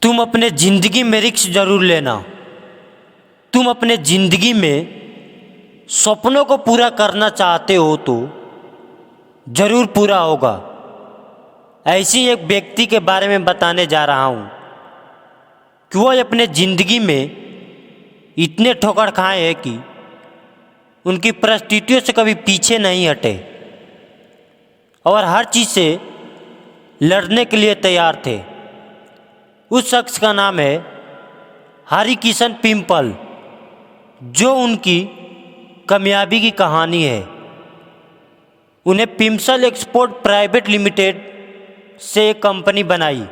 तुम अपने ज़िंदगी में रिस्क जरूर लेना। तुम अपने ज़िंदगी में सपनों को पूरा करना चाहते हो तो ज़रूर पूरा होगा। ऐसी एक व्यक्ति के बारे में बताने जा रहा हूँ कि वो अपने ज़िंदगी में इतने ठोकर खाए हैं कि उनकी परिस्थितियों से कभी पीछे नहीं हटे और हर चीज़ से लड़ने के लिए तैयार थे। उस शख्स का नाम है हरिकिशन पिंपल, जो उनकी कामयाबी की कहानी है। उन्हें पिम्सल एक्सपोर्ट प्राइवेट लिमिटेड से एक कंपनी बनाई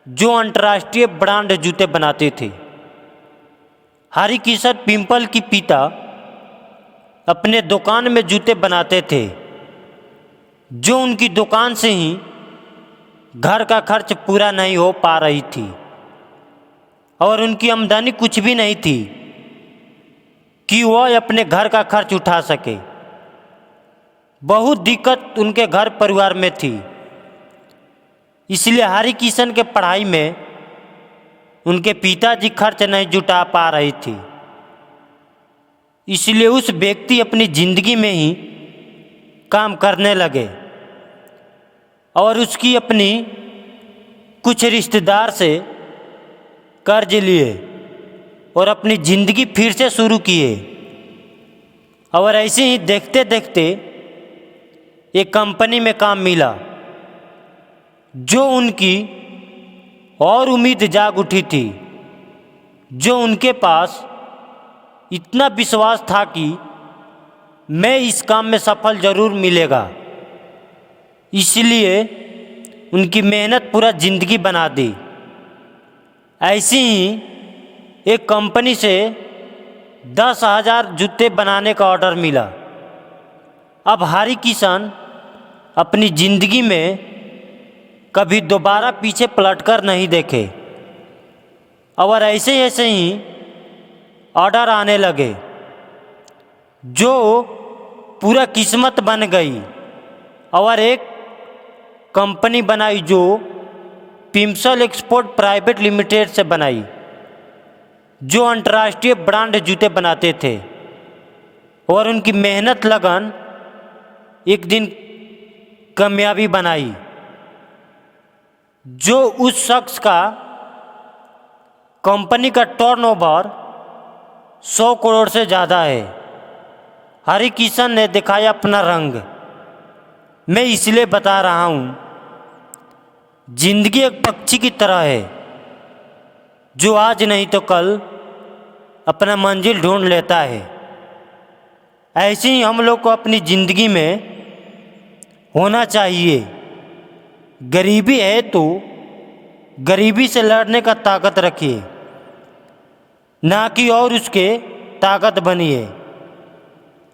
जो अंतर्राष्ट्रीय ब्रांड जूते बनाते थे। हरिकिशन पिंपल की पिता अपने दुकान में जूते बनाते थे, जो उनकी दुकान से ही घर का खर्च पूरा नहीं हो पा रही थी और उनकी आमदनी कुछ भी नहीं थी कि वह अपने घर का खर्च उठा सके। बहुत दिक्कत उनके घर परिवार में थी, इसलिए हरिकिशन के पढ़ाई में उनके पिताजी खर्च नहीं जुटा पा रही थी। इसलिए उस व्यक्ति अपनी ज़िंदगी में ही काम करने लगे और उसकी अपनी कुछ रिश्तेदार से कर्ज लिए और अपनी ज़िंदगी फिर से शुरू किए। और ऐसे ही देखते देखते एक कंपनी में काम मिला जो उनकी और उम्मीद जाग उठी थी, जो उनके पास इतना विश्वास था कि मैं इस काम में सफल ज़रूर मिलेगा। इसलिए उनकी मेहनत पूरा ज़िंदगी बना दी। ऐसी ही एक कंपनी से 10,000 जूते बनाने का ऑर्डर मिला। अब हरिकिशन अपनी ज़िंदगी में कभी दोबारा पीछे पलटकर नहीं देखे और ऐसे ऐसे ही ऑर्डर आने लगे, जो पूरा किस्मत बन गई और एक कंपनी बनाई जो पिम्सल एक्सपोर्ट प्राइवेट लिमिटेड से बनाई, जो अंतर्राष्ट्रीय ब्रांड जूते बनाते थे। और उनकी मेहनत लगन एक दिन कामयाबी बनाई, जो उस शख्स का कंपनी का टर्नओवर 100 करोड़ से ज़्यादा है। हरिकिशन ने दिखाया अपना रंग। मैं इसलिए बता रहा हूँ, जिंदगी एक पक्षी की तरह है जो आज नहीं तो कल अपना मंजिल ढूंढ लेता है। ऐसे ही हम लोग को अपनी ज़िंदगी में होना चाहिए। गरीबी है तो गरीबी से लड़ने का ताकत रखिए, ना कि और उसके ताकत बनिए।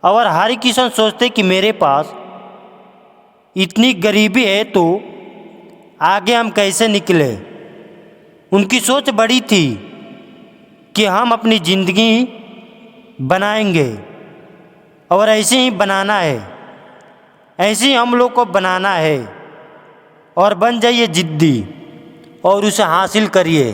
और हरिकिशन सोचते कि मेरे पास इतनी गरीबी है तो आगे हम कैसे निकले। उनकी सोच बड़ी थी कि हम अपनी ज़िंदगी बनाएंगे और ऐसे ही बनाना है, ऐसे ही हम लोग को बनाना है। और बन जाइए जिद्दी और उसे हासिल करिए।